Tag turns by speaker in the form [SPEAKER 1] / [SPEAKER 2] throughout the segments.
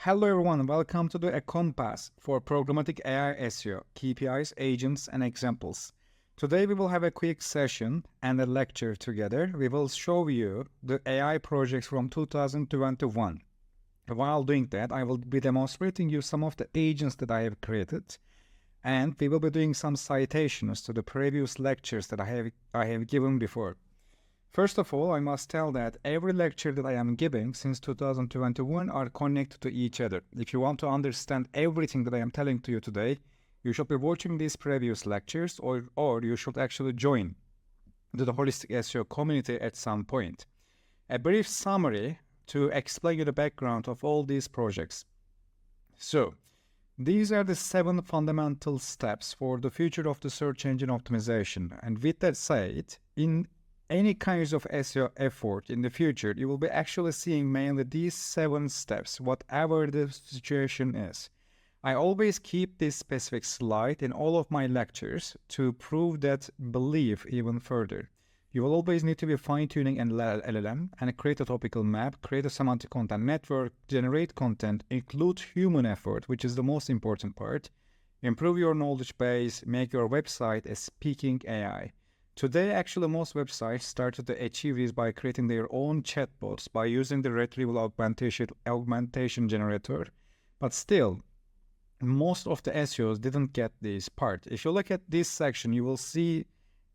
[SPEAKER 1] Hello everyone, welcome to the Compass for Programmatic AI SEO, KPIs, agents, and examples. Today we will have a quick session and a lecture together. We will show you the AI projects from 2021. While doing that, I will be demonstrating you some of the agents that I have created, and we will be doing some citations to the previous lectures that I have given before. First of all, I must tell that every lecture that I am giving since 2021 are connected to each other. If you want to understand everything that I am telling to you today, you should be watching these previous lectures or you should actually join the Holistic SEO community at some point. A brief summary to explain you the background of all these projects. So, these are the 7 fundamental steps for the future of the search engine optimization. And with that said, in any kinds of SEO effort in the future, you will be actually seeing mainly these 7 steps, whatever the situation is. I always keep this specific slide in all of my lectures to prove that belief even further. You will always need to be fine-tuning an LLM and create a topical map, create a semantic content network, generate content, include human effort, which is the most important part, improve your knowledge base, make your website a speaking AI. Today, actually, most websites started to achieve this by creating their own chatbots by using the retrieval augmentation generator. But still, most of the SEOs didn't get this part. If you look at this section, you will see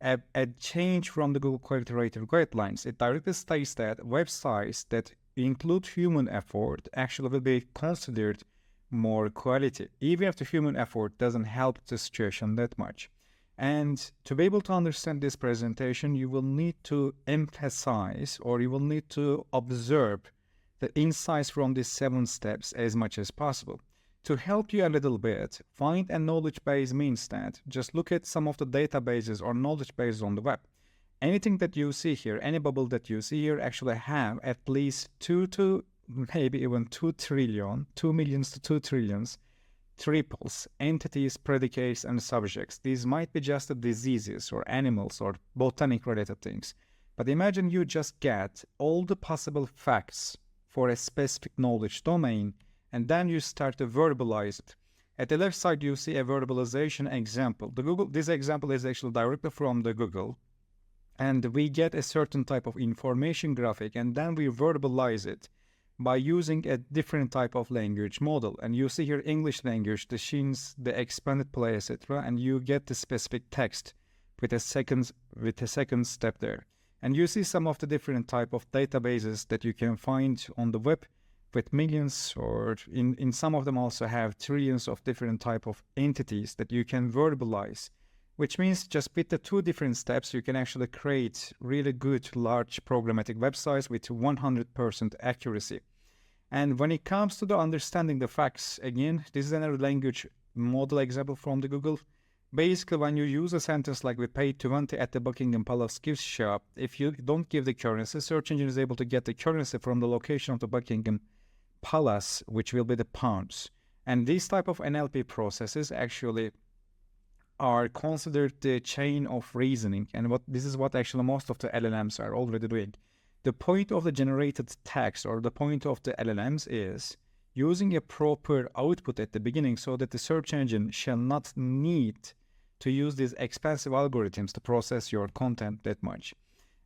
[SPEAKER 1] a change from the Google Quality Rater guidelines. It directly states that websites that include human effort actually will be considered more quality, even if the human effort doesn't help the situation that much. And to be able to understand this presentation, you will need to emphasize or you will need to observe the insights from these 7 steps as much as possible. To help you a little bit, find a knowledge base means that just look at some of the databases or knowledge bases on the web. Anything that you see here, any bubble that you see here actually have at least 2 to maybe even 2 trillion, 2 millions to 2 trillions triples, entities, predicates, and subjects. These might be just the diseases or animals or botanic related things. But imagine you just get all the possible facts for a specific knowledge domain, and then you start to verbalize it. At the left side, you see a verbalization example. This example is actually directly from the Google, and we get a certain type of information graphic, and then we verbalize it by using a different type of language model. And you see here English language, the scenes, the expanded play, etc. And you get the specific text with a second step there. And you see some of the different type of databases that you can find on the web with millions, or in some of them also have trillions of different type of entities that you can verbalize, which means just with the 2 different steps, you can actually create really good large programmatic websites with 100% accuracy. And when it comes to the understanding the facts, again, this is another language model example from the Google. Basically, when you use a sentence like we paid 20 at the Buckingham Palace gift shop, if you don't give the currency, search engine is able to get the currency from the location of the Buckingham Palace, which will be the pounds. And these type of NLP processes actually are considered the chain of reasoning, and this is what actually most of the LLMs are already doing. The point of the generated text or the point of the LLMs is using a proper output at the beginning so that the search engine shall not need to use these expensive algorithms to process your content that much.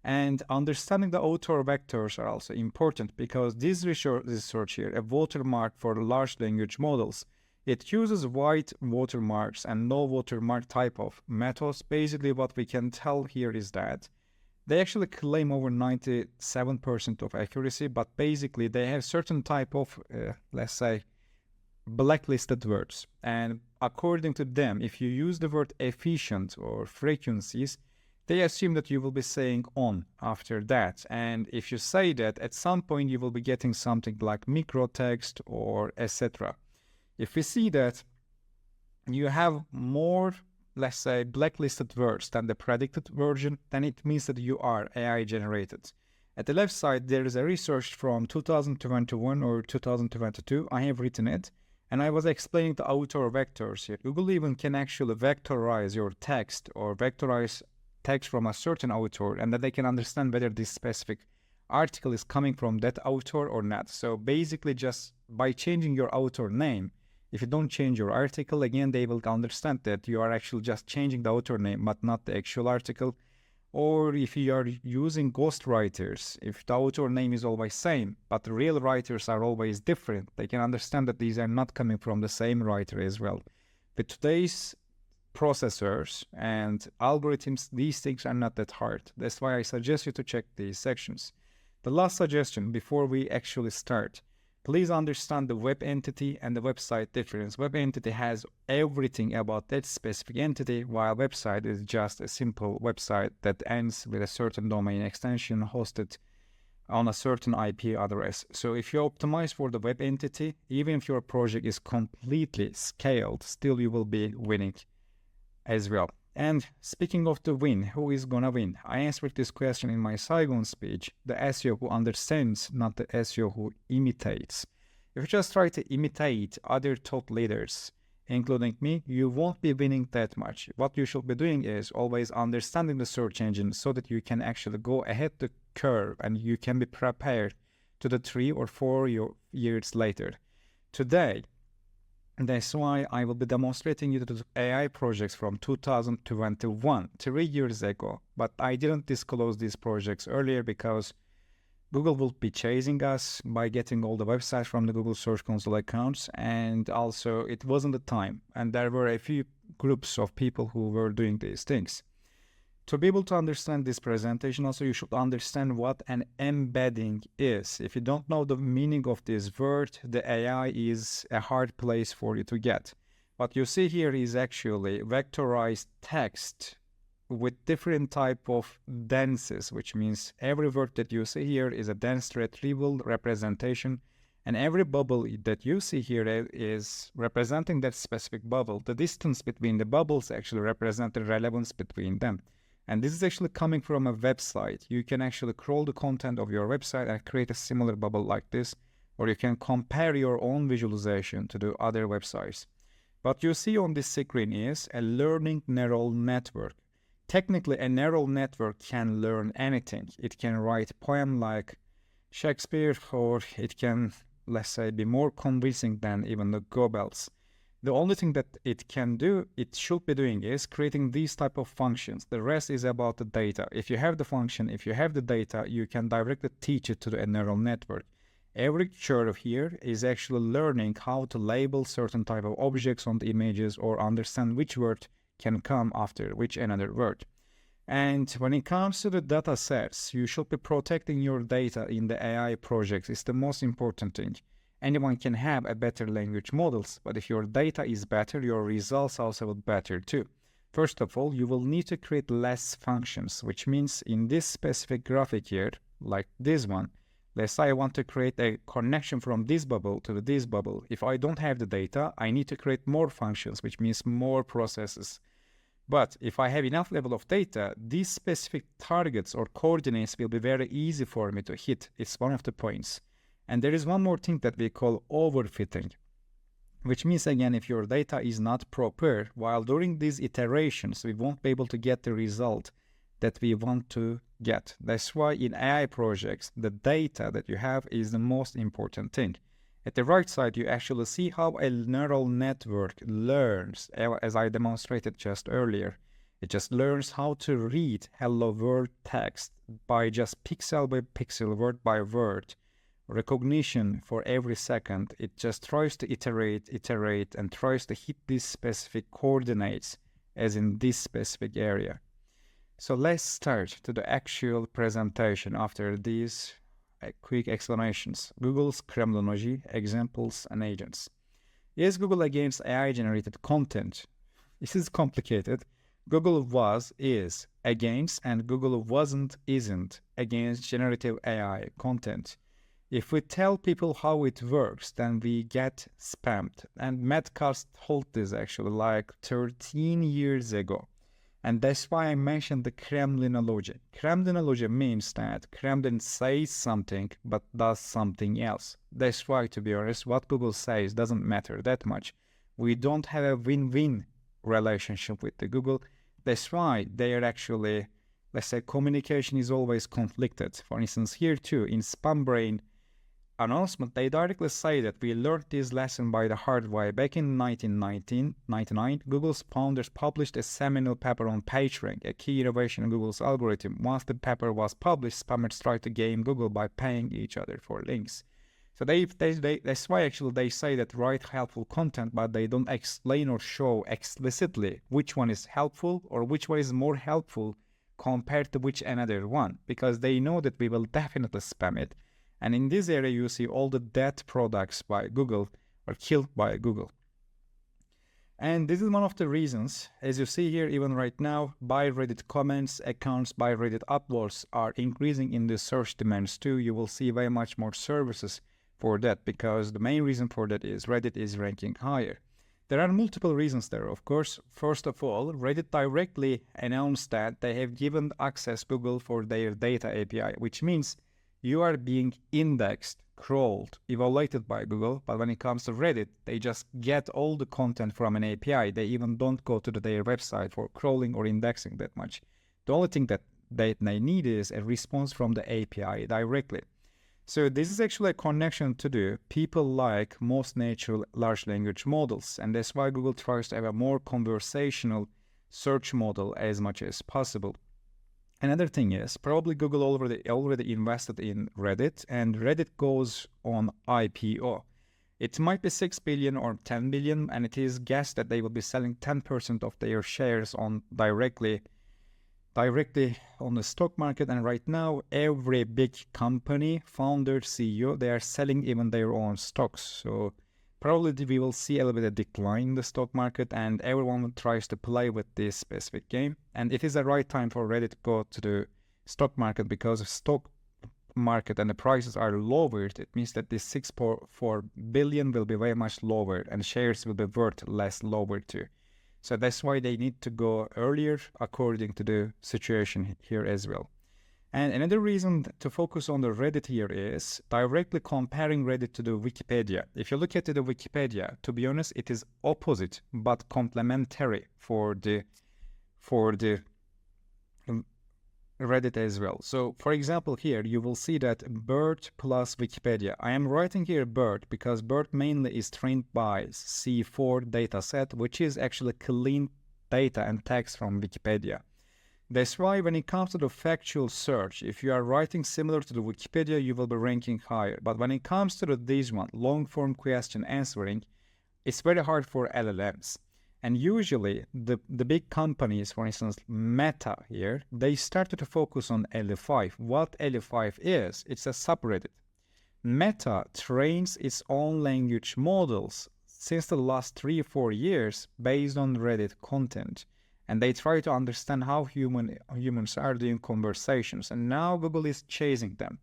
[SPEAKER 1] And understanding the author vectors are also important, because this research here, a watermark for large language models, it uses white watermarks and no watermark type of methods. Basically, what we can tell here is that they actually claim over 97% of accuracy, but basically they have certain type of, let's say, blacklisted words. And according to them, if you use the word efficient or frequencies, they assume that you will be saying on after that. And if you say that, at some point you will be getting something like micro text or etc. If we see that you have more, let's say, blacklisted words than the predicted version, then it means that you are AI generated. At the left side, there is a research from 2021 or 2022. I have written it, and I was explaining the author vectors here. Google even can actually vectorize your text or vectorize text from a certain author, and that they can understand whether this specific article is coming from that author or not. So basically, just by changing your author name, if you don't change your article, again, they will understand that you are actually just changing the author name, but not the actual article. Or if you are using ghostwriters, if the author name is always same, but the real writers are always different, they can understand that these are not coming from the same writer as well. With today's processors and algorithms, these things are not that hard. That's why I suggest you to check these sections. The last suggestion before we actually start, please understand the web entity and the website difference. Web entity has everything about that specific entity, while website is just a simple website that ends with a certain domain extension hosted on a certain IP address. So if you optimize for the web entity, even if your project is completely scaled, still you will be winning as well. And speaking of the win, who is gonna win? I answered this question in my Saigon speech. The SEO who understands, not the SEO who imitates. If you just try to imitate other top leaders, including me, you won't be winning that much. What you should be doing is always understanding the search engine so that you can actually go ahead the curve and you can be prepared to the 3 or 4 years later. Today, that's why I will be demonstrating you the AI projects from 2021, 3 years ago. But I didn't disclose these projects earlier because Google will be chasing us by getting all the websites from the Google Search Console accounts. And also it wasn't the time. And there were a few groups of people who were doing these things. To be able to understand this presentation, also you should understand what an embedding is. If you don't know the meaning of this word, the AI is a hard place for you to get. What you see here is actually vectorized text with different type of denses, which means every word that you see here is a dense retrieval representation, and every bubble that you see here is representing that specific bubble. The distance between the bubbles actually represent the relevance between them. And this is actually coming from a website. You can actually crawl the content of your website and create a similar bubble like this, or you can compare your own visualization to the other websites. What you see on this screen is a learning neural network. Technically, a neural network can learn anything. It can write a poem like Shakespeare, or it can, let's say, be more convincing than even the Goebbels. The only thing that it can do, it should be doing, is creating these type of functions. The rest is about the data. If you have the function, if you have the data, you can directly teach it to the neural network. Every curve here is actually learning how to label certain type of objects on the images or understand which word can come after which another word. And when it comes to the data sets, you should be protecting your data in the AI projects. It's the most important thing. Anyone can have a better language models, but if your data is better, your results also will be better too. First of all, you will need to create less functions, which means in this specific graphic here, like this one, let's say I want to create a connection from this bubble to this bubble. If I don't have the data, I need to create more functions, which means more processes. But if I have enough level of data, these specific targets or coordinates will be very easy for me to hit. It's one of the points. And there is one more thing that we call overfitting, which means, again, if your data is not proper, while during these iterations, we won't be able to get the result that we want to get. That's why in AI projects, the data that you have is the most important thing. At the right side, you actually see how a neural network learns, as I demonstrated just earlier. It just learns how to read hello world text by just pixel by pixel, word by word. Recognition for every second. It just tries to iterate, and tries to hit these specific coordinates as in this specific area. So let's start to the actual presentation after these quick explanations. Google's Kremlinology, examples and agents. Is Google against AI generated content? This is complicated. Google was, is against, and Google wasn't, isn't against generative AI content. If we tell people how it works, then we get spammed. And Metcalfe told this actually like 13 years ago. And that's why I mentioned the Kremlinology. Kremlinology means that Kremlin says something but does something else. That's why, to be honest, what Google says doesn't matter that much. We don't have a win-win relationship with the Google. That's why they are actually let's say, communication is always conflicted. For instance, here too, in Spam Brain announcement, they directly say that we learned this lesson by the hard way. Back in 1999, Google's founders published a seminal paper on PageRank, a key innovation in Google's algorithm. Once the paper was published, spammers tried to game Google by paying each other for links. So that's why actually they say that write helpful content, but they don't explain or show explicitly which one is helpful or which one is more helpful compared to which another one, because they know that we will definitely spam it. And in this area, you see all the dead products by Google or killed by Google. And this is one of the reasons, as you see here, even right now, by Reddit comments, accounts, by Reddit uploads are increasing in the search demands too. You will see very much more services for that, because the main reason for that is Reddit is ranking higher. There are multiple reasons there, of course. First of all, Reddit directly announced that they have given access Google for their data API, which means you are being indexed, crawled, evaluated by Google. But when it comes to Reddit, they just get all the content from an API. They even don't go to their website for crawling or indexing that much. The only thing that they need is a response from the API directly. So this is actually a connection to the people like most natural large language models. And that's why Google tries to have a more conversational search model as much as possible. Another thing is probably Google already invested in Reddit, and Reddit goes on IPO. It might be 6 billion or 10 billion, and it is guessed that they will be selling 10% of their shares on directly on the stock market. And right now, every big company, founder, CEO, they are selling even their own stocks. So probably we will see a little bit of decline in the stock market, and everyone tries to play with this specific game. And it is the right time for Reddit to go to the stock market, because the stock market and the prices are lowered. It means that this 6.4 billion will be very much lower, and shares will be worth less lower too. So that's why they need to go earlier according to the situation here as well. And another reason to focus on the Reddit here is directly comparing Reddit to the Wikipedia. If you look at the Wikipedia, to be honest, it is opposite but complementary for the Reddit as well. So for example, here you will see that BERT plus Wikipedia. I am writing here BERT because BERT mainly is trained by C4 dataset, which is actually clean data and text from Wikipedia. That's why when it comes to the factual search, if you are writing similar to the Wikipedia, you will be ranking higher. But when it comes to this one, long-form question answering, it's very hard for LLMs. And usually the big companies, for instance, Meta here, they started to focus on LE5. What LE5 is, it's a subreddit. Meta trains its own language models since the last 3 or 4 years based on Reddit content. And they try to understand how humans are doing conversations. And now Google is chasing them.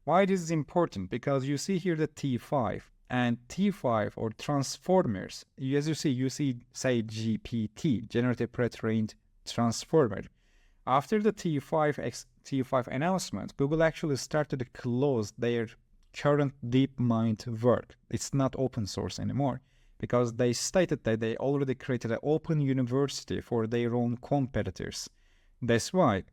[SPEAKER 1] Why this is important? Because you see here the T5. And T5 or transformers, as you see, say GPT, generative pre-trained transformer. After the T5 announcement, Google actually started to close their current DeepMind work. It's not open source anymore, because they stated that they already created an open university for their own competitors. That's why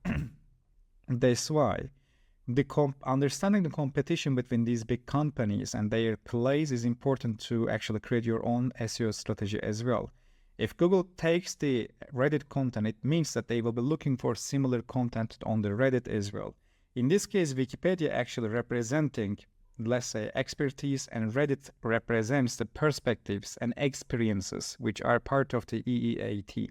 [SPEAKER 1] understanding the competition between these big companies and their plays is important to actually create your own SEO strategy as well. If Google takes the Reddit content, it means that they will be looking for similar content on the Reddit as well. In this case, Wikipedia actually representing, let's say, expertise, and Reddit represents the perspectives and experiences which are part of the EEAT.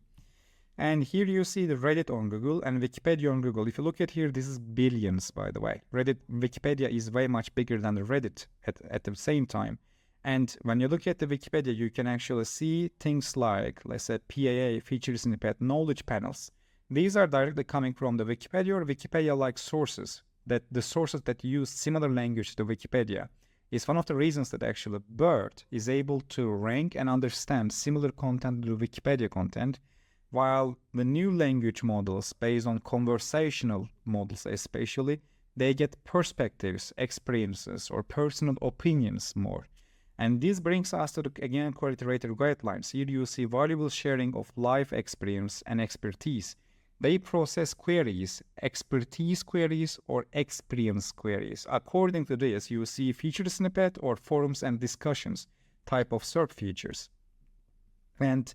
[SPEAKER 1] And here you see the Reddit on Google and Wikipedia on Google. If you look at here, this is billions, by the way. Wikipedia is way much bigger than the Reddit at the same time. And when you look at the Wikipedia, you can actually see things like, let's say, PAA, feature snippet, knowledge panels. These are directly coming from the Wikipedia or Wikipedia-like sources, that the sources that use similar language to Wikipedia. Is one of the reasons that actually BERT is able to rank and understand similar content to Wikipedia content, while the new language models based on conversational models especially, they get perspectives, experiences, or personal opinions more. And this brings us to the, again, quality rater guidelines. Here you see valuable sharing of life experience and expertise. They process queries, expertise queries, or experience queries. According to this, you see feature snippet or forums and discussions type of search features. And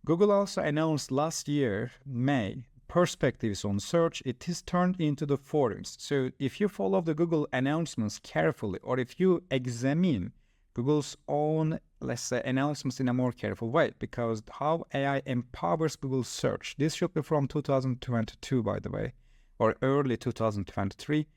[SPEAKER 1] Google also announced last year, May, perspectives on search. It is turned into the forums. So if you follow the Google announcements carefully, or if you examine Google's own, let's say, announcements in a more careful way, because how AI empowers Google search. This should be from 2022, by the way, or early 2023,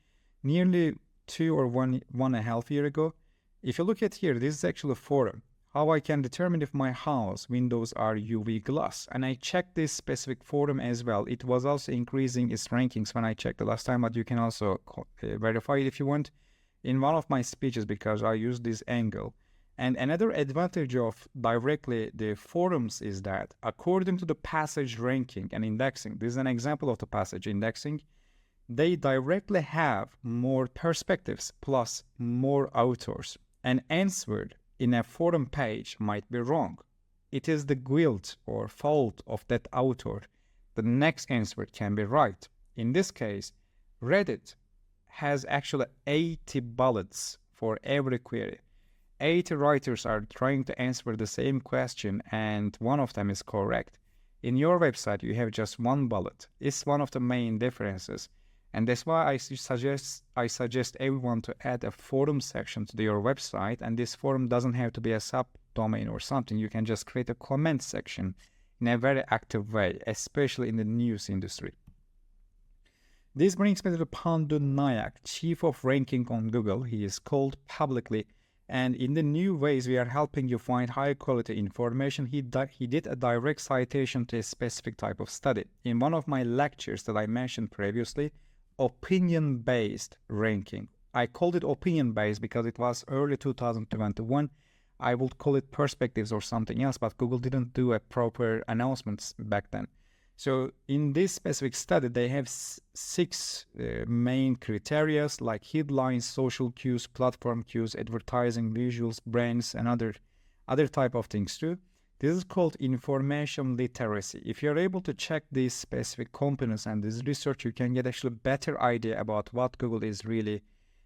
[SPEAKER 1] nearly 1.5 years ago. If you look at here, this is actually a forum. How I can determine if my house windows are UV glass. And I checked this specific forum as well. It was also increasing its rankings when I checked the last time, but you can also verify it if you want in one of my speeches, because I use this angle. And another advantage of directly the forums is that according to the passage ranking and indexing, this is an example of the passage indexing, they directly have more perspectives plus more authors. An answer in a forum page might be wrong. It is the guilt or fault of that author. The next answer can be right. In this case, Reddit has actually 80 bullets for every query. 80 writers are trying to answer the same question, and one of them is correct. In your website, you have just one bullet. It's one of the main differences. And that's why I suggest everyone to add a forum section to your website. And this forum doesn't have to be a subdomain or something. You can just create a comment section in a very active way, especially in the news industry. This brings me to the Pandu Nayak, Chief of Ranking on Google. He is called publicly. And in the new ways, we are helping you find high quality information. He did a direct citation to a specific type of study. In one of my lectures that I mentioned previously, opinion-based ranking. I called it opinion-based because it was early 2021. I would call it perspectives or something else, but Google didn't do a proper announcements back then. So in this specific study, they have 6 main criteria like headlines, social cues, platform cues, advertising, visuals, brands, and other type of things too. This is called information literacy. If you're able to check these specific components and this research, you can get actually a better idea about what Google is really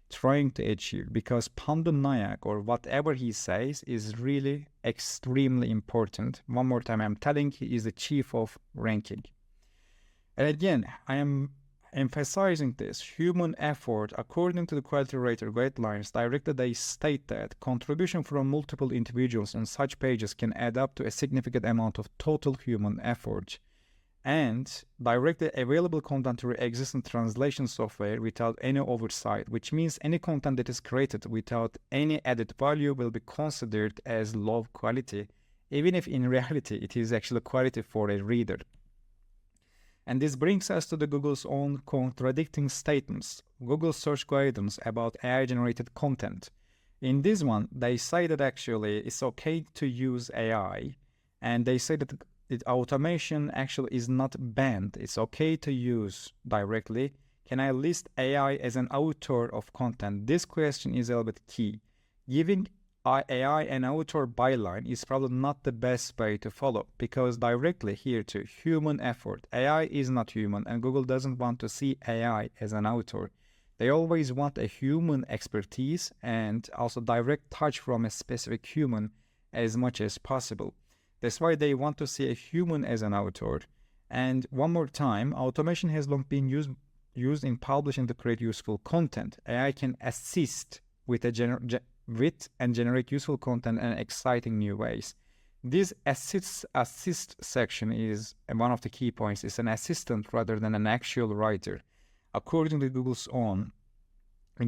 [SPEAKER 1] trying to achieve, because Pandu Nayak, or whatever he says, is really extremely important. One more time, I'm telling he is the chief of ranking. And again, I am emphasizing this human effort. According to the quality rater guidelines, directly they state that contribution from multiple individuals on such pages can add up to a significant amount of total human effort. And directly available content through existing translation software without any oversight, which means any content that is created without any added value will be considered as low quality, even if in reality it is actually quality for a reader. And this brings us to the Google's own contradicting statements, Google search guidance about AI-generated content. In this one, they say that actually it's okay to use AI, and they say that automation actually is not banned. It's okay to use directly. Can I list AI as an author of content? This question is a little bit key. Giving AI an author byline is probably not the best way to follow, because directly here to human effort. AI is not human, and Google doesn't want to see AI as an author. They always want a human expertise and also direct touch from a specific human as much as possible. That's why they want to see a human as an author. And one more time, automation has long been used in publishing to create useful content. AI can assist with and generate useful content in exciting new ways. This assist section is one of the key points. It's an assistant rather than an actual writer, according to Google's own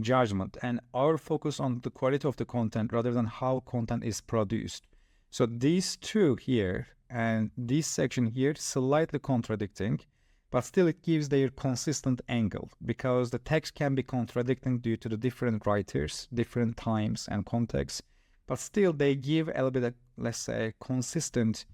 [SPEAKER 1] judgment, and our focus on the quality of the content rather than how content is produced. So these two here and this section here slightly contradicting, but still it gives their consistent angle, because the text can be contradicting due to the different writers, different times and contexts, but still they give a little bit of, let's say, consistent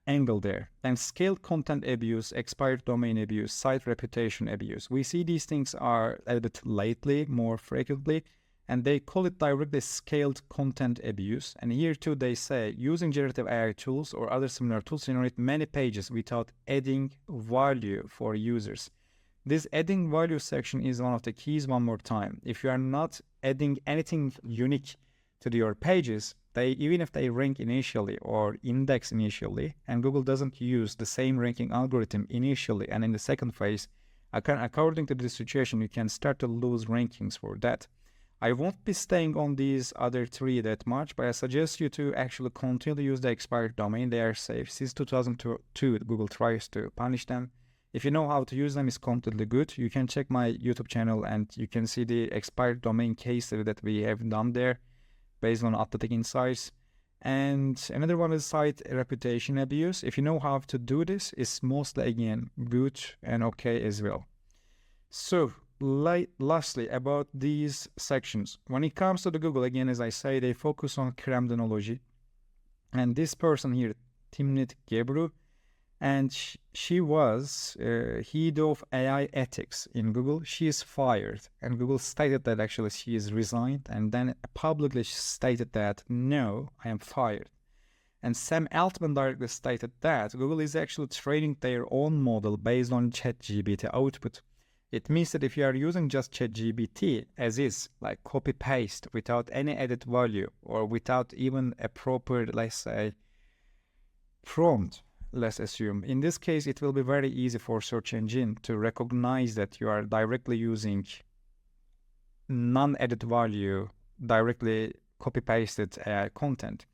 [SPEAKER 1] angle there. And scaled content abuse, expired domain abuse, site reputation abuse. We see these things are a little bit lately, more frequently, and they call it directly scaled content abuse. And here too they say using generative AI tools or other similar tools generate many pages without adding value for users. This adding value section is one of the keys. One more time, if you are not adding anything unique to your pages, even if they rank initially or index initially, and Google doesn't use the same ranking algorithm initially and in the second phase, according to this situation, you can start to lose rankings for that. I won't be staying on these other three that much, but I suggest you to actually continue to use the expired domain. They are safe. Since 2002, Google tries to punish them. If you know how to use them, it's completely good. You can check my YouTube channel and you can see the expired domain case study that we have done there based on authentic insights. And another one is site reputation abuse. If you know how to do this, it's mostly, again, good and okay as well. So, lastly, about these sections. When it comes to the Google, again, as I say, they focus on criminology. And this person here, Timnit Gebru, and she was head of AI ethics in Google. She is fired, and Google stated that actually she is resigned, and then publicly stated that, no, I am fired. And Sam Altman directly stated that Google is actually training their own model based on ChatGPT output. It means that if you are using just ChatGPT as is, like copy-paste without any added value or without even a proper, let's say, prompt, let's assume. In this case, it will be very easy for search engine to recognize that you are directly using non-added value, directly copy-pasted content.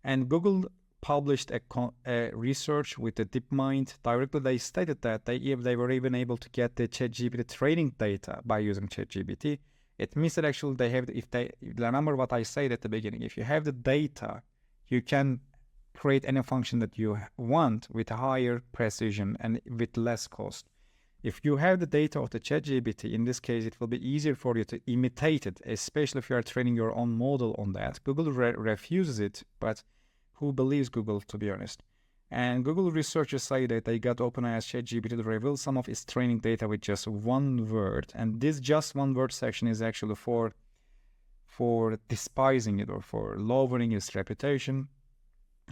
[SPEAKER 1] And Google published a research with the DeepMind. Directly, they stated that they were even able to get the ChatGPT training data by using ChatGPT. It means that actually they have, remember what I said at the beginning, if you have the data, you can create any function that you want with higher precision and with less cost. If you have the data of the ChatGPT, in this case, it will be easier for you to imitate it, especially if you are training your own model on that. Google refuses it, but who believes Google, to be honest? And Google researchers say that they got OpenAI's ChatGPT to reveal some of its training data with just one word. And this just one word section is actually for despising it or for lowering its reputation.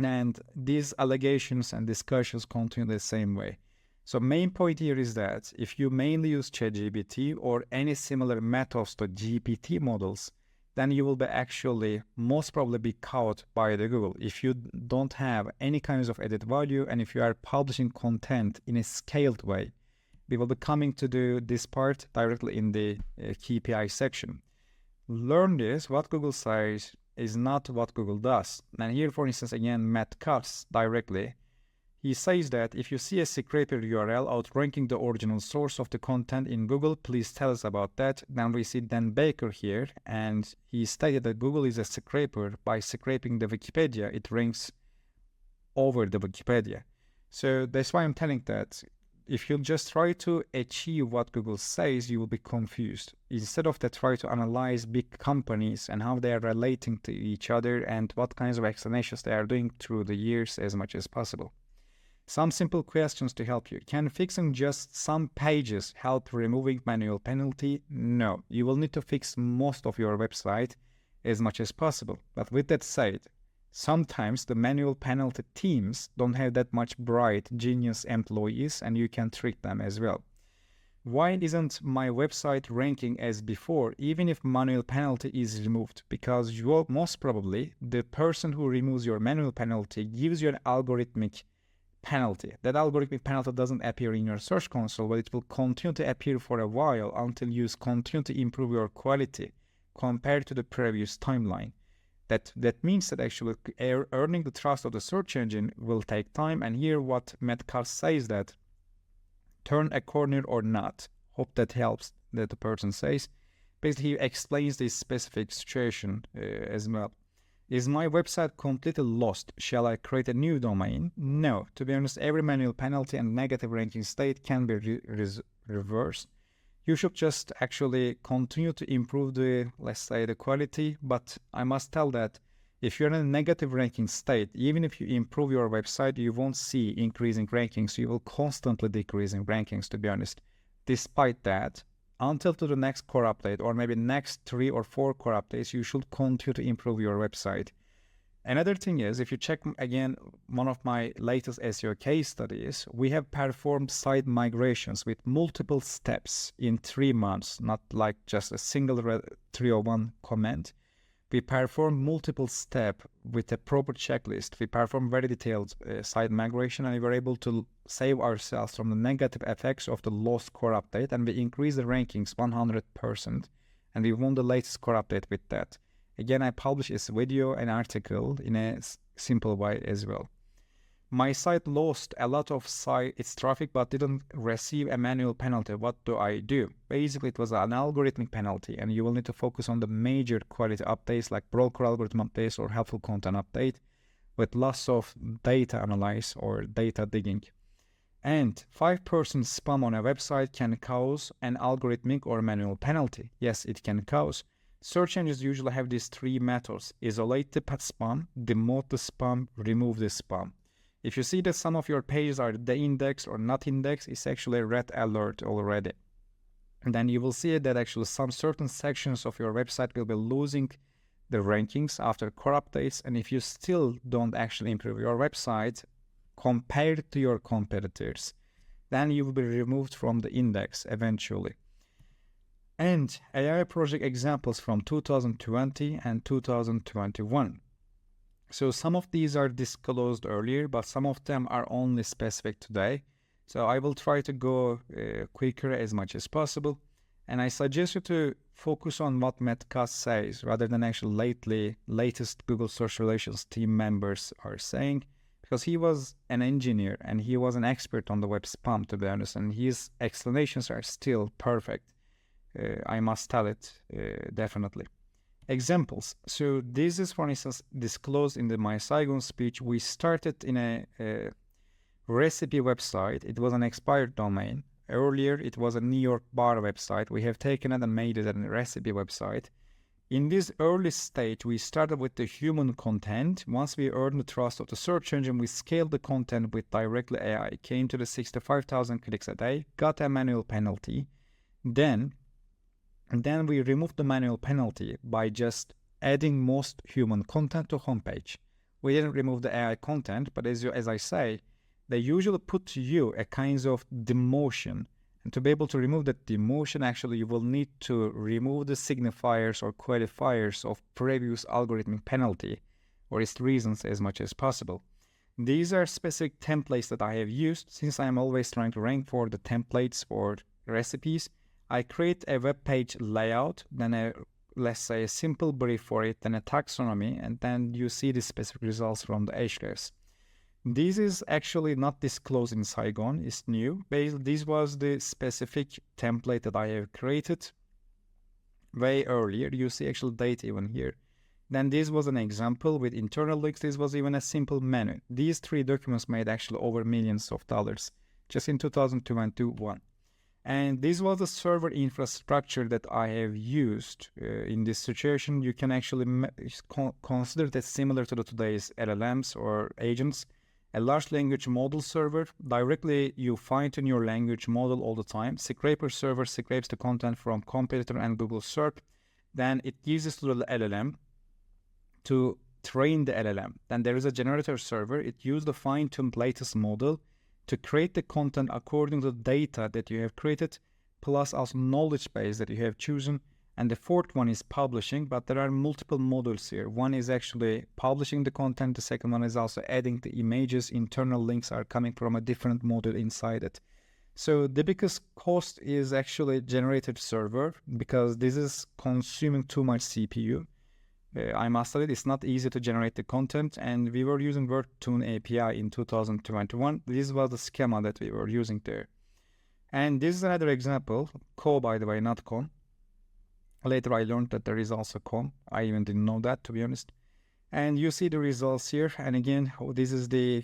[SPEAKER 1] And these allegations and discussions continue the same way. So main point here is that if you mainly use ChatGPT or any similar methods to GPT models, then you will be actually most probably be caught by the Google. If you don't have any kinds of added value and if you are publishing content in a scaled way, we will be coming to do this part directly in the KPI section. Learn this, what Google says is not what Google does. And here, for instance, again, Matt Cutts directly, he says that if you see a scraper URL outranking the original source of the content in Google, please tell us about that. Then we see Dan Baker here, and he stated that Google is a scraper. By scraping the Wikipedia, it ranks over the Wikipedia. So that's why I'm telling that if you just try to achieve what Google says, you will be confused. Instead of that, try to analyze big companies and how they are relating to each other and what kinds of explanations they are doing through the years as much as possible. Some simple questions to help you. Can fixing just some pages help removing manual penalty? No. You will need to fix most of your website as much as possible. But with that said, sometimes the manual penalty teams don't have that much bright, genius employees, and you can trick them as well. Why isn't my website ranking as before, even if manual penalty is removed? Because most probably, the person who removes your manual penalty gives you an algorithmic penalty. That algorithmic penalty doesn't appear in your search console, but it will continue to appear for a while until you continue to improve your quality compared to the previous timeline. That means that actually earning the trust of the search engine will take time. And here what Matt Cutts says that turn a corner or not. Hope that helps, that the person says. Basically, he explains this specific situation as well. Is my website completely lost? Shall I create a new domain? No. To be honest, every manual penalty and negative ranking state can be reversed. You should just actually continue to improve the, let's say, the quality. But I must tell that if you're in a negative ranking state, even if you improve your website, you won't see increasing rankings. You will constantly decrease in rankings, to be honest. Despite that, until to the next core update, or maybe next 3 or 4 core updates, you should continue to improve your website. Another thing is, if you check again one of my latest SEO case studies, we have performed site migrations with multiple steps in 3 months, not like just a single 301 comment. We performed multiple steps with a proper checklist. We performed very detailed site migration, and we were able to save ourselves from the negative effects of the lost core update, and we increased the rankings 100%, and we won the latest core update with that. Again, I published this video and article in a simple way as well. My site lost a lot of its traffic but didn't receive a manual penalty. What do? Basically, it was an algorithmic penalty, and you will need to focus on the major quality updates like broker algorithm updates or helpful content update with lots of data analysis or data digging. And 5% spam on a website can cause an algorithmic or manual penalty. Yes, it can cause. Search engines usually have these 3 methods: isolate the spam, demote the spam, remove the spam. If you see that some of your pages are de-indexed or not indexed, it's actually a red alert already. And then you will see that actually some certain sections of your website will be losing the rankings after core updates. And if you still don't actually improve your website compared to your competitors, then you will be removed from the index eventually. And AI project examples from 2020 and 2021. So some of these are disclosed earlier, but some of them are only specific today. So I will try to go quicker as much as possible. And I suggest you to focus on what Metcalfe says rather than actually latest Google Search Relations team members are saying, because he was an engineer and he was an expert on the web spam, to be honest, and his explanations are still perfect. I must tell it, definitely. Examples. So this is, for instance, disclosed in my Saigon speech. We started in a recipe website. It was an expired domain. Earlier, it was a New York bar website. We have taken it and made it a recipe website. In this early stage, we started with the human content. Once we earned the trust of the search engine, we scaled the content with directly AI. Came to the 65,000 clicks a day, got a manual penalty. Then we removed the manual penalty by just adding most human content to homepage. We didn't remove the AI content, but as I say, they usually put to you a kind of demotion. And to be able to remove that demotion, actually, you will need to remove the signifiers or qualifiers of previous algorithmic penalty or its reasons as much as possible. These are specific templates that I have used. Since I am always trying to rank for the templates for recipes, I create a web page layout, then let's say a simple brief for it, then a taxonomy, and then you see the specific results from the Hrefs. This is actually not disclosed in Saigon, it's new. This was the specific template that I have created way earlier. You see actual date even here. Then this was an example with internal links. This was even a simple menu. These 3 documents made actually over millions of dollars just in 2021. And this was the server infrastructure that I have used in this situation. You can actually consider that similar to today's LLMs or agents. A large language model server, directly you fine-tune your language model all the time. Scraper server scrapes the content from competitor and Google search. Then it gives this to the LLM to train the LLM. Then there is a generator server. It uses the fine-tuned latest model to create the content according to the data that you have created, plus also knowledge base that you have chosen. And the 4th one is publishing, but there are multiple modules here. One is actually publishing the content. The second one is also adding the images. Internal links are coming from a different module inside it. So the biggest cost is actually generated server, because this is consuming too much CPU. I must admit, it's not easy to generate the content, and we were using WordTune API in 2021. This was the schema that we were using there. And this is another example, Co, by the way, not con. Later I learned that there is also con. I even didn't know that, to be honest. And you see the results here. And again, this is the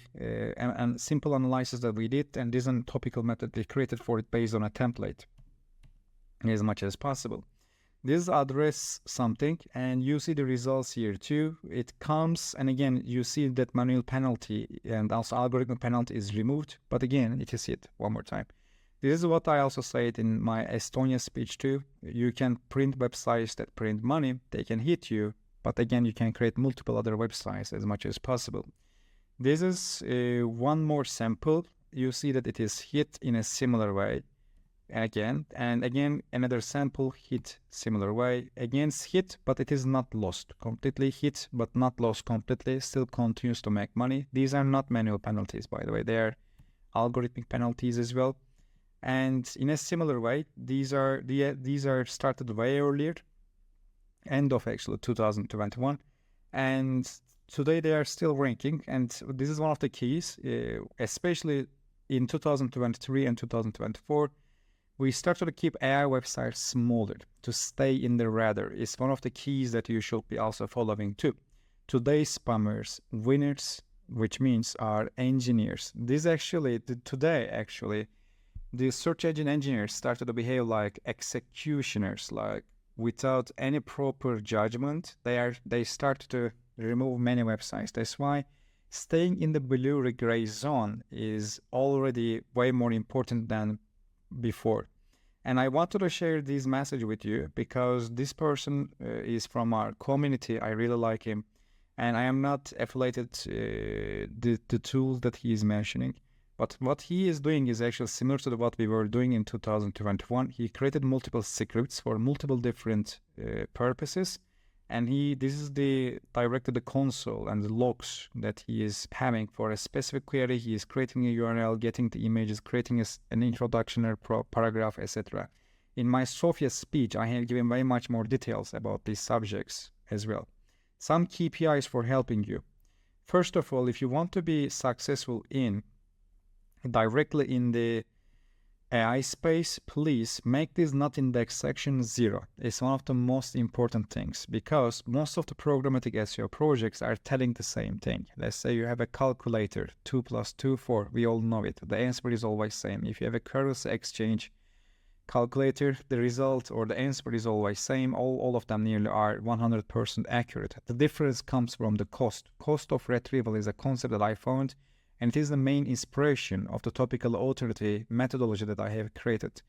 [SPEAKER 1] simple analysis that we did, and this is a topical method we created for it based on a template as much as possible. This address something, and you see the results here too. It comes, and again, you see that manual penalty and also algorithm penalty is removed. But again, it is it one more time. This is what I also said in my Estonia speech too. You can print websites that print money, they can hit you, but again, you can create multiple other websites as much as possible. This is one more sample. You see that it is hit in a similar way. Again, and again, another sample hit similar way. Again, hit, but it is not lost. Completely hit, but not lost completely. Still continues to make money. These are not manual penalties, by the way. They are algorithmic penalties as well. And in a similar way, these are started way earlier, end of actually 2021, and today they are still ranking. And this is one of the keys, especially in 2023 and 2024. We started to keep AI websites smaller to stay in the radar. It's one of the keys that you should be also following too. Today's spammers, winners, which means are engineers. Today actually, the search engine engineers started to behave like executioners, like without any proper judgment. They started to remove many websites. That's why staying in the blue gray zone is already way more important than before. And I wanted to share this message with you because this person is from our community. I really like him, and I am not affiliated to the tools that he is mentioning, but what he is doing is actually similar to what we were doing in 2021. He created multiple scripts for multiple different purposes, and this is directed the console and the logs that he is having for a specific query. He is creating a URL, getting the images, creating an introduction or paragraph, etc. In my Sofia speech, I have given very much more details about these subjects as well. Some KPIs for helping you. First of all, if you want to be successful directly in the AI space, please make this not index section 0. It's one of the most important things because most of the programmatic SEO projects are telling the same thing. Let's say you have a calculator, 2 + 2, 4. We all know it. The answer is always same. If you have a currency exchange calculator, the result or the answer is always same. All of them nearly are 100% accurate. The difference comes from the cost. Cost of retrieval is a concept that I found, and it is the main inspiration of the topical authority methodology that I have created.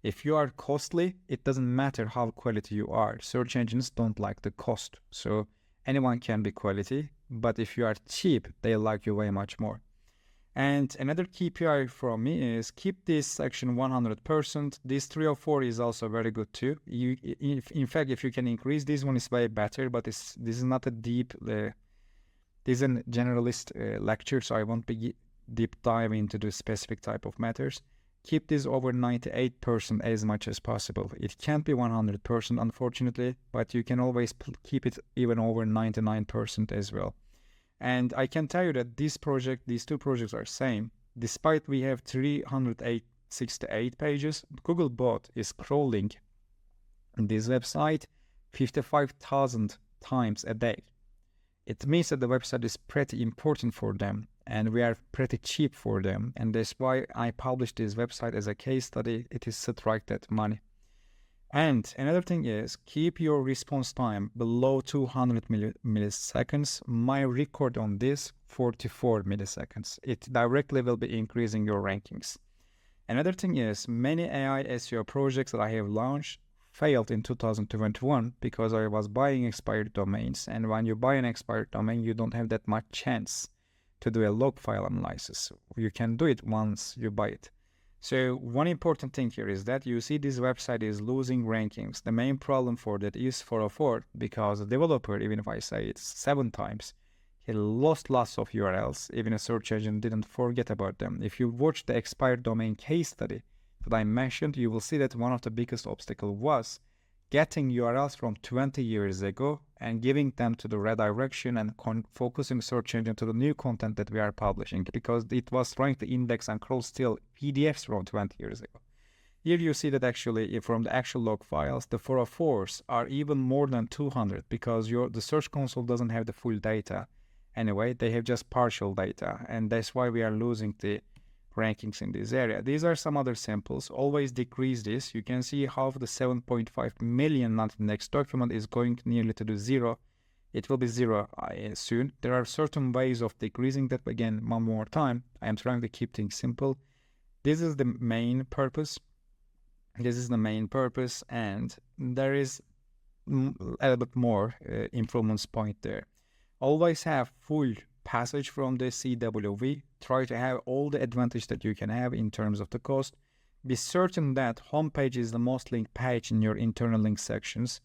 [SPEAKER 1] If you are costly, it doesn't matter how quality you are. Search engines don't like the cost. So anyone can be quality, but if you are cheap, they like you way much more. And another KPI from me is keep this section 100%. This 3 or 4 is also very good too. In fact, if you can increase this one, is way better, but this is not a deep... This is a generalist lecture, so I won't be deep dive into the specific type of matters. Keep this over 98% as much as possible. It can't be 100%, unfortunately, but you can always keep it even over 99% as well. And I can tell you that these two projects are same. Despite we have 368 pages, Googlebot is crawling this website 55,000 times a day. It means that the website is pretty important for them and we are pretty cheap for them. And that's why I published this website as a case study. It is subtracted money. And another thing is keep your response time below 200 milliseconds. My record on this, 44 milliseconds. It directly will be increasing your rankings. Another thing is many AI SEO projects that I have launched failed in 2021 because I was buying expired domains, and when you buy an expired domain, you don't have that much chance to do a log file analysis. You can do it once you buy it. So one important thing here is that you see this website is losing rankings. The main problem for that is 404 because the developer, even if I say it 7 times, he lost lots of URLs. Even a search engine didn't forget about them. If you watch the expired domain case study that I mentioned, you will see that one of the biggest obstacles was getting URLs from 20 years ago and giving them to the redirection and focusing search engine to the new content that we are publishing because it was trying to index and crawl still PDFs from 20 years ago. Here you see that actually from the actual log files, the 404s are even more than 200 because the Search Console doesn't have the full data. Anyway, they have just partial data, and that's why we are losing the rankings in this area. These are some other samples. Always decrease this. You can see half the 7.5 million not indexed document is going nearly to the 0. It will be 0 soon. There are certain ways of decreasing that. Again, one more time, I am trying to keep things simple. This is the main purpose. And there is a little bit more improvements point there. Always have full passage from the CWV. Try to have all the advantage that you can have in terms of the cost. Be certain that homepage is the most linked page in your internal link sections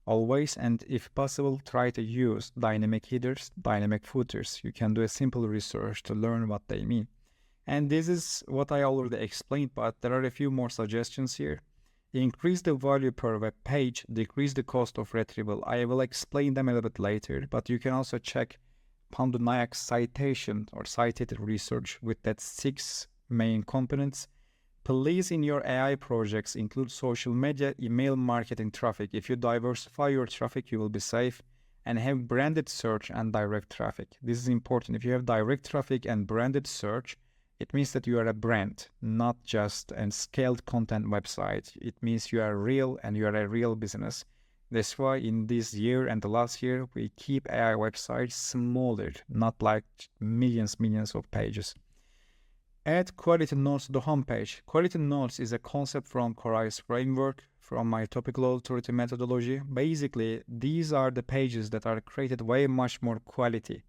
[SPEAKER 1] always, and if possible, try to use dynamic headers, dynamic footers. You can do a simple research to learn what they mean. And this is what I already explained, but there are a few more suggestions here. Increase the value per web page, decrease the cost of retrieval. I will explain them a little bit later, but you can also check Pandunayak's citation or cited research with that 6 main components. Please, in your AI projects, include social media, email marketing traffic. If you diversify your traffic, you will be safe. And have branded search and direct traffic. This is important. If you have direct traffic and branded search, it means that you are a brand, not just a scaled content website. It means you are real and you are a real business. That's why in this year and the last year, we keep AI websites smaller, not like millions of pages. Add quality notes to the homepage. Quality notes is a concept from Corai's framework, from my topical authority methodology. Basically, these are the pages that are created way much more quality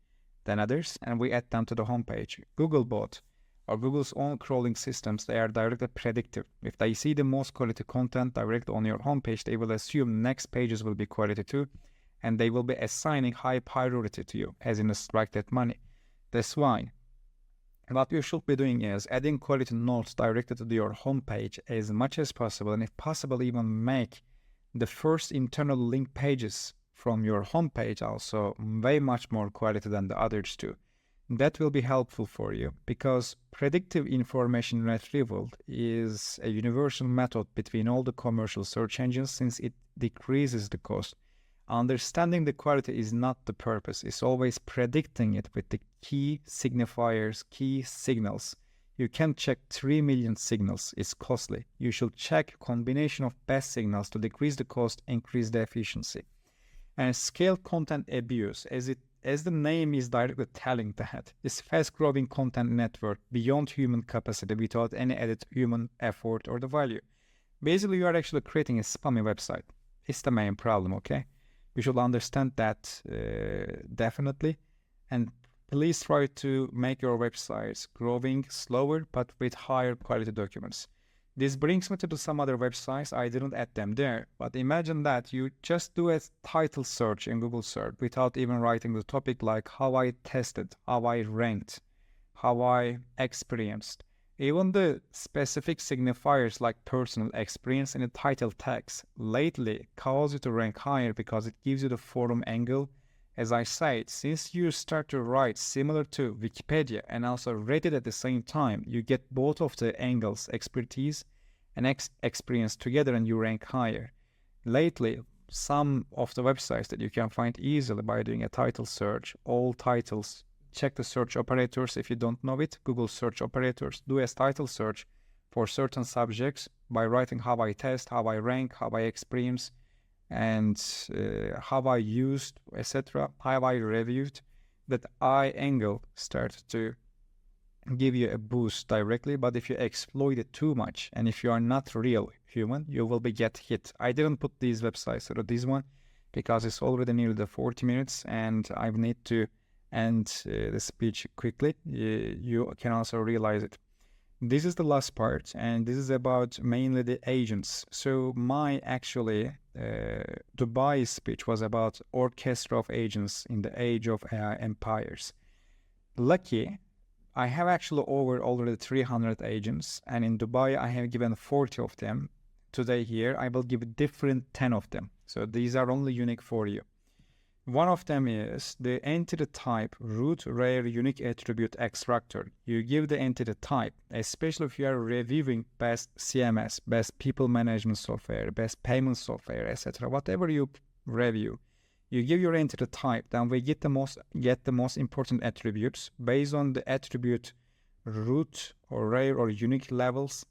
[SPEAKER 1] than others, and we add them to the homepage. Googlebot or Google's own crawling systems, they are directly predictive. If they see the most quality content directly on your homepage, they will assume next pages will be quality too, and they will be assigning high priority to you, as in strike that money. That's why what you should be doing is adding quality notes directly to your homepage as much as possible, and if possible, even make the first internal link pages from your homepage also way much more quality than the others too. That will be helpful for you because predictive information retrieval is a universal method between all the commercial search engines since it decreases the cost. Understanding the quality is not the purpose. It's always predicting it with the key signifiers, key signals. You can't check 3 million signals. It's costly. You should check a combination of best signals to decrease the cost, increase the efficiency. And scale content abuse, as the name is directly telling that, is fast-growing content network beyond human capacity without any added human effort or the value. Basically, you are actually creating a spammy website. It's the main problem, okay? You should understand that definitely. And please try to make your websites growing slower but with higher quality documents. This brings me to some other websites. I didn't add them there, but imagine that you just do a title search in Google search without even writing the topic like how I tested, how I ranked, how I experienced. Even the specific signifiers like personal experience in the title text lately cause you to rank higher because it gives you the forum angle. As I said, since you start to write similar to Wikipedia and also Reddit at the same time, you get both of the angles, expertise and experience together and you rank higher. Lately, some of the websites that you can find easily by doing a title search, all titles, check the search operators if you don't know it, Google search operators, do a title search for certain subjects by writing how I test, how I rank, how I experience, and how I used, etc., how I reviewed. That I angle starts to give you a boost directly, but if you exploit it too much and if you are not real human, you will be get hit. I didn't put these websites or this one because it's already nearly the 40 minutes and I need to end the speech quickly. You can also realize it. This is the last part, and this is about mainly the agents. So my actually Dubai speech was about orchestra of agents in the age of AI empires. Lucky, I have actually over already 300 agents, and in Dubai I have given 40 of them. Today here I will give different 10 of them. So these are only unique for you. One of them is the entity type root rare unique attribute extractor. You give the entity type, especially if you are reviewing best CMS, best people management software, best payment software, etc. Whatever you review, you give your entity type. Then we get the most important attributes based on the attribute root or rare or unique levels.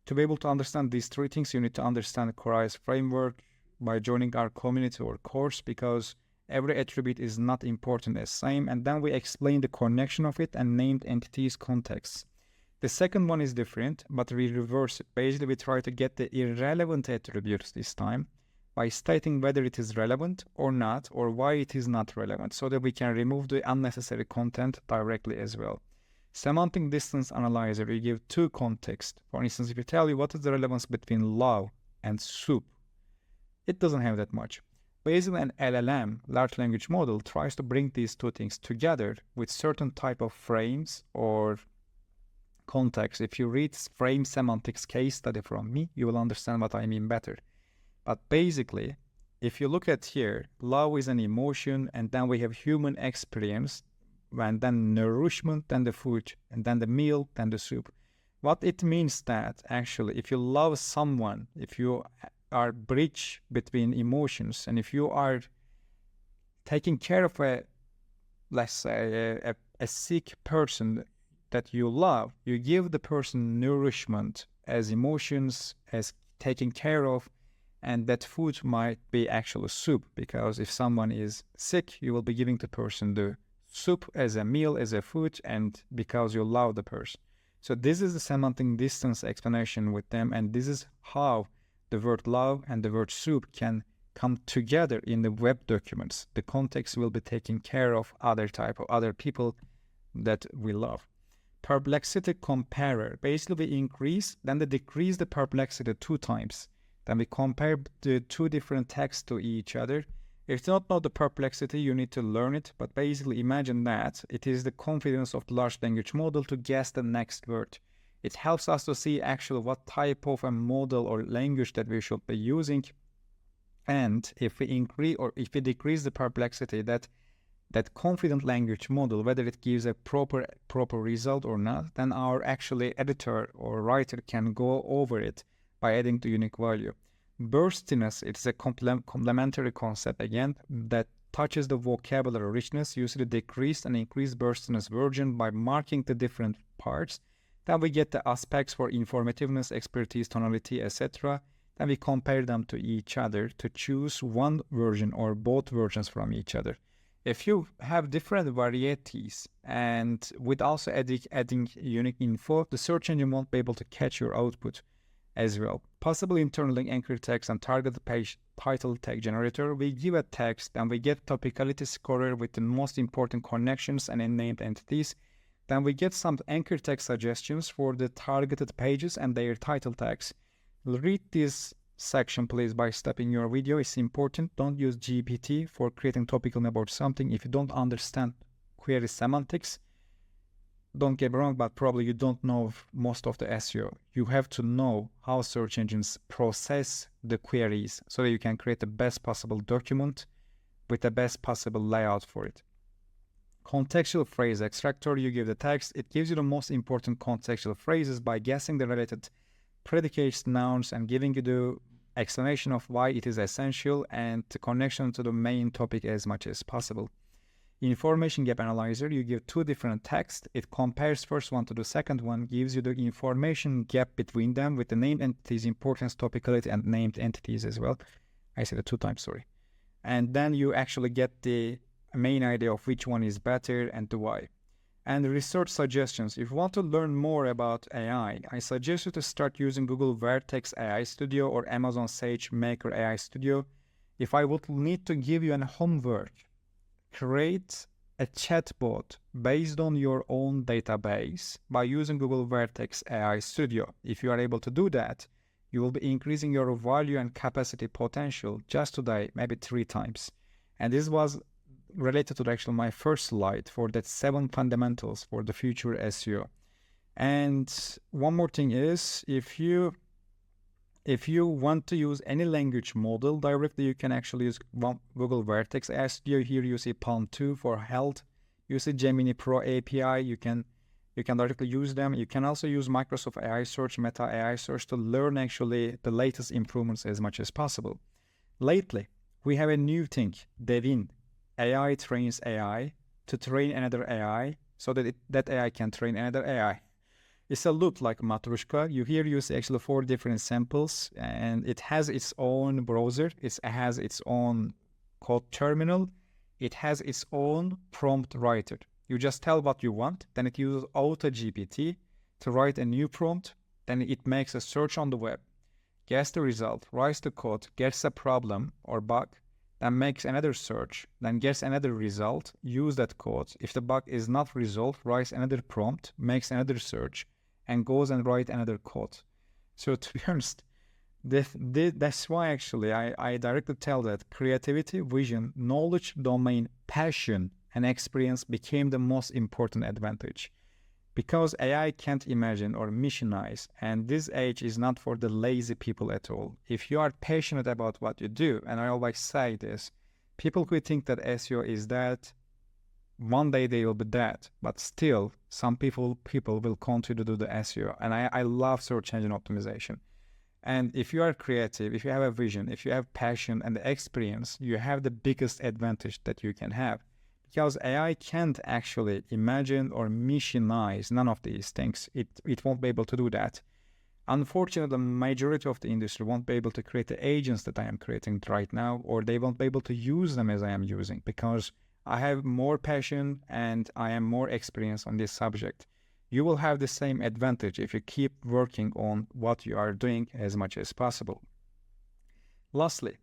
[SPEAKER 1] To be able to understand these three things, you need to understand Corai's framework by joining our community or course because every attribute is not important as same, and then we explain the connection of it and named entities contexts. The second one is different, but we reverse it. Basically, we try to get the irrelevant attributes this time by stating whether it is relevant or not, or why it is not relevant, so that we can remove the unnecessary content directly as well. Semantic distance analyzer, we give two contexts. For instance, if you tell you what is the relevance between love and soup, it doesn't have that much. Basically, an LLM, large language model, tries to bring these two things together with certain type of frames or context. If you read frame semantics case study from me, you will understand what I mean better. But basically, if you look at here, love is an emotion, and then we have human experience, and then nourishment, then the food, and then the meal, then the soup. What it means that actually, if you love someone, if you are bridge between emotions, and if you are taking care of a, let's say, a sick person that you love, you give the person nourishment as emotions, as taking care of, and that food might be actually soup, because if someone is sick, you will be giving the person the soup as a meal, as a food, and because you love the person. So this is the semantic distance explanation with them, and this is how the word love and the word soup can come together in the web documents. The context will be taking care of other type of other people that we love. Perplexity comparer. Basically, we increase, then they decrease the perplexity 2 times. Then we compare the 2 different texts to each other. If you don't know the perplexity, you need to learn it. But basically, imagine that it is the confidence of the large language model to guess the next word. It helps us to see actually what type of a model or language that we should be using. And if we increase or if we decrease the perplexity, that confident language model, whether it gives a proper result or not, then our actually editor or writer can go over it by adding the unique value. Burstiness, it's a complementary concept again that touches the vocabulary richness. Usually decreased and increased burstiness version by marking the different parts. Then we get the aspects for informativeness, expertise, tonality, etc. Then we compare them to each other to choose one version or both versions from each other. If you have different varieties and with also adding unique info, the search engine won't be able to catch your output as well. Possibly internally anchored text and targeted page title tag generator. We give a text and we get topicality scorer with the most important connections and named entities. Then we get some anchor text suggestions for the targeted pages and their title tags. Read this section please by stopping your video. It's important. Don't use GPT for creating topical about something if you don't understand query semantics. Don't get me wrong, but probably you don't know most of the SEO. You have to know how search engines process the queries so that you can create the best possible document with the best possible layout for it. Contextual phrase extractor, you give the text. It gives you the most important contextual phrases by guessing the related predicates, nouns, and giving you the explanation of why it is essential and the connection to the main topic as much as possible. Information gap analyzer, you give 2 different texts. It compares first one to the second one, gives you the information gap between them with the named entities, importance, topicality, and named entities as well. I said it 2 times, sorry. And then you actually get the main idea of which one is better and the why. And research suggestions. If you want to learn more about AI, I suggest you to start using Google Vertex AI Studio or Amazon SageMaker AI Studio. If I would need to give you an homework, create a chatbot based on your own database by using Google Vertex AI Studio. If you are able to do that, you will be increasing your value and capacity potential just today, maybe 3 times. And this was related to actually my first slide for that 7 fundamentals for the future SEO. And one more thing is, if you want to use any language model directly, you can actually use Google Vertex AI Studio. Here you see Palm 2 for health. You see Gemini Pro API. You can directly use them. You can also use Microsoft AI Search, Meta AI Search to learn actually the latest improvements as much as possible. Lately, we have a new thing, Devin. AI trains AI to train another AI so that that AI can train another AI. It's a loop like Matrushka. You see actually 4 different samples, and it has its own browser. It has its own code terminal. It has its own prompt writer. You just tell what you want, then it uses AutoGPT to write a new prompt, then it makes a search on the web, gets the result, writes the code, gets a problem or bug, then makes another search, then gets another result, use that code. If the bug is not resolved, writes another prompt, makes another search, and goes and write another code. So to be honest, that's why actually I directly tell that creativity, vision, knowledge, domain, passion, and experience became the most important advantage. Because AI can't imagine or missionize, and this age is not for the lazy people at all. If you are passionate about what you do, and I always say this, people who think that SEO is that, one day they will be dead, but still some people will continue to do the SEO. And I love search engine optimization. And if you are creative, if you have a vision, if you have passion and experience, you have the biggest advantage that you can have. Because AI can't actually imagine or missionize none of these things. It won't be able to do that. Unfortunately, the majority of the industry won't be able to create the agents that I am creating right now, or they won't be able to use them as I am using, because I have more passion and I am more experienced on this subject. You will have the same advantage if you keep working on what you are doing as much as possible. Lastly,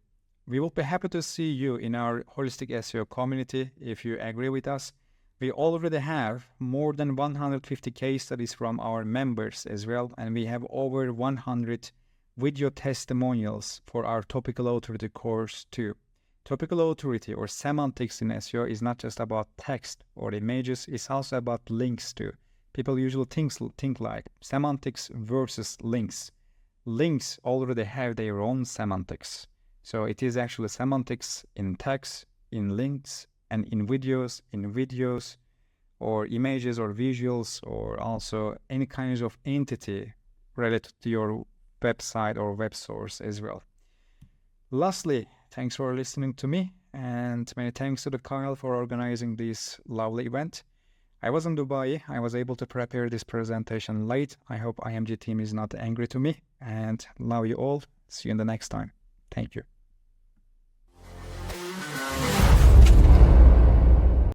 [SPEAKER 1] we will be happy to see you in our Holistic SEO community if you agree with us. We already have more than 150 case studies from our members as well, and we have over 100 video testimonials for our Topical Authority course too. Topical authority or semantics in SEO is not just about text or images, it's also about links too. People usually think like semantics versus links. Links already have their own semantics. So it is actually semantics in text, in links, and in videos, or images or visuals, or also any kinds of entity related to your website or web source as well. Lastly, thanks for listening to me, and many thanks to Kyle for organizing this lovely event. I was in Dubai. I was able to prepare this presentation late. I hope IMG team is not angry to me, and love you all. See you in the next time. Thank you.